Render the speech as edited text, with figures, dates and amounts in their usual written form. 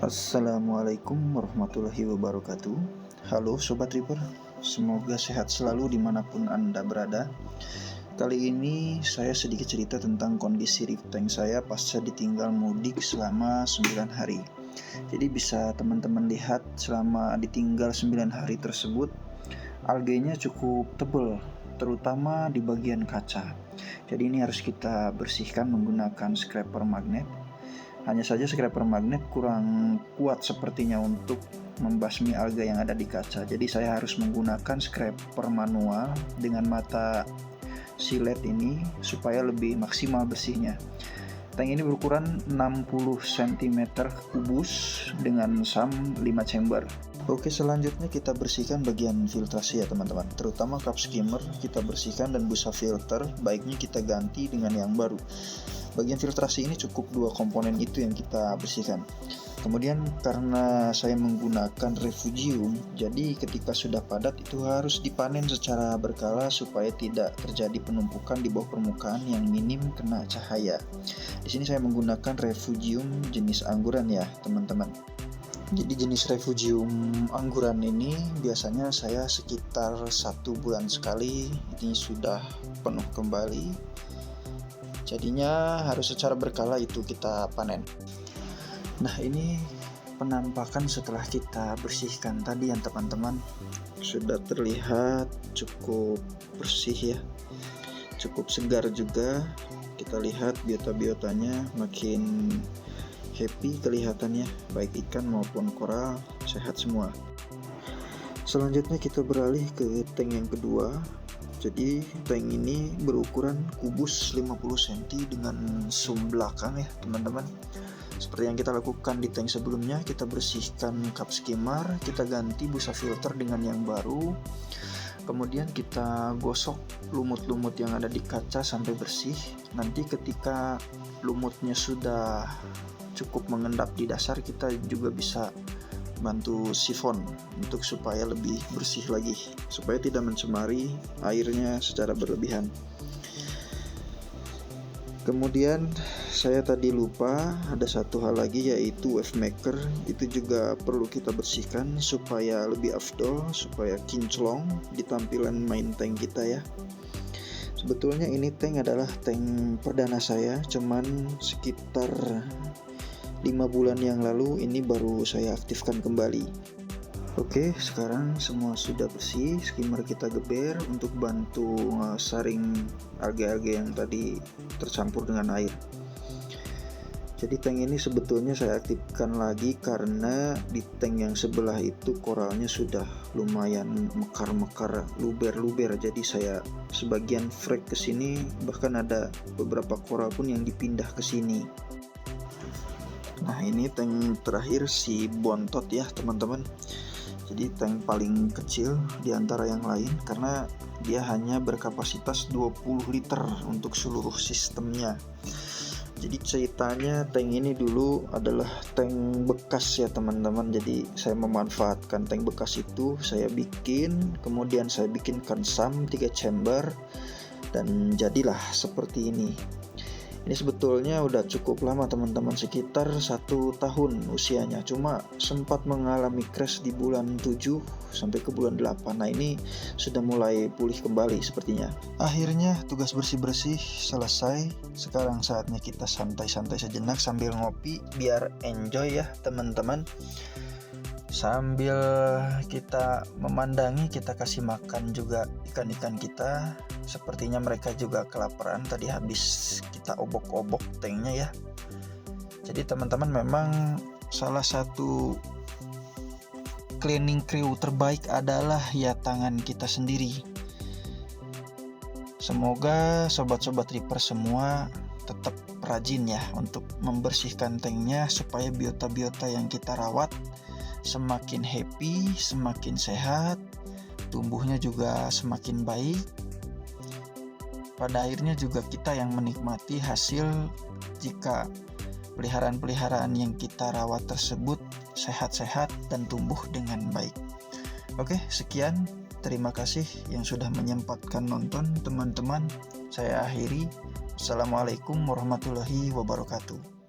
Assalamualaikum warahmatullahi wabarakatuh. Halo Sobat Reaper, semoga sehat selalu dimanapun Anda berada. Kali ini saya sedikit cerita tentang kondisi reef tank saya pasca ditinggal mudik selama 9 hari. Jadi bisa teman-teman lihat selama ditinggal 9 hari tersebut, algenya cukup tebal, terutama di bagian kaca. Jadi ini harus kita bersihkan menggunakan scraper magnet. Hanya saja scraper magnet kurang kuat sepertinya untuk membasmi alga yang ada di kaca. Jadi saya harus menggunakan scraper manual dengan mata silet ini supaya lebih maksimal bersihnya. Tank ini berukuran 60 cm kubus dengan SAM 5 chamber. Oke, selanjutnya kita bersihkan bagian filtrasi ya teman-teman. Terutama cup skimmer kita bersihkan dan busa filter baiknya kita ganti dengan yang baru. Bagian filtrasi ini cukup 2 komponen itu yang kita bersihkan. Kemudian karena saya menggunakan refugium, jadi ketika sudah padat itu harus dipanen secara berkala supaya tidak terjadi penumpukan di bawah permukaan yang minim kena cahaya. Di sini saya menggunakan refugium jenis angguran ya teman-teman. Jadi jenis refugium angguran ini biasanya saya sekitar 1 bulan sekali ini sudah penuh kembali. Jadinya harus secara berkala itu kita panen. Nah, ini penampakan setelah kita bersihkan tadi ya teman-teman. Sudah terlihat cukup bersih ya, cukup segar juga. Kita lihat biota-biotanya makin happy kelihatannya, baik ikan maupun koral sehat semua. Selanjutnya kita beralih ke tank yang kedua. Jadi tank ini berukuran kubus 50 cm dengan sum belakang ya teman-teman. Seperti yang kita lakukan di tank sebelumnya, kita bersihkan cup skimmer, kita ganti busa filter dengan yang baru. Kemudian kita gosok lumut-lumut yang ada di kaca sampai bersih. Nanti ketika lumutnya sudah cukup mengendap di dasar, kita juga bisa bantu sifon untuk supaya lebih bersih lagi, supaya tidak mencemari airnya secara berlebihan. Kemudian saya tadi lupa ada satu hal lagi, yaitu wave maker. Itu juga perlu kita bersihkan supaya lebih afdol, supaya kinclong di tampilan main tank kita ya. Sebetulnya ini tank adalah tank perdana saya, cuman sekitar 5 bulan yang lalu ini baru saya aktifkan kembali. Oke, sekarang semua sudah bersih, skimmer kita geber untuk bantu saring alga-alga yang tadi tercampur dengan air. Jadi tank ini sebetulnya saya aktifkan lagi karena di tank yang sebelah itu koralnya sudah lumayan mekar-mekar, luber-luber. Jadi saya sebagian frek ke sini, bahkan ada beberapa koral pun yang dipindah ke sini. Nah, ini tank terakhir si bontot ya teman-teman. Jadi tank paling kecil di antara yang lain karena dia hanya berkapasitas 20 liter untuk seluruh sistemnya. Jadi ceritanya tank ini dulu adalah tank bekas ya teman-teman. Jadi saya memanfaatkan tank bekas itu, saya bikin, kemudian saya bikinkan SAM 3 chamber dan jadilah seperti ini. Ini sebetulnya udah cukup lama teman-teman, sekitar 1 tahun usianya. Cuma sempat mengalami crash di bulan 7 sampai ke bulan 8. Nah, ini sudah mulai pulih kembali sepertinya. Akhirnya tugas bersih-bersih selesai. Sekarang saatnya kita santai-santai sejenak sambil ngopi biar enjoy ya teman-teman. Sambil kita memandangi, kita kasih makan juga ikan-ikan kita. Sepertinya mereka juga kelaparan, tadi habis kita obok-obok tanknya ya. Jadi teman-teman, memang salah satu cleaning crew terbaik adalah ya tangan kita sendiri. Semoga sobat-sobat Reaper semua tetap rajin ya untuk membersihkan tanknya supaya biota-biota yang kita rawat semakin happy, semakin sehat, tumbuhnya juga semakin baik. Pada akhirnya juga kita yang menikmati hasil jika peliharaan-peliharaan yang kita rawat tersebut sehat-sehat dan tumbuh dengan baik. Oke, sekian. Terima kasih yang sudah menyempatkan nonton teman-teman. Saya akhiri. Assalamualaikum warahmatullahi wabarakatuh.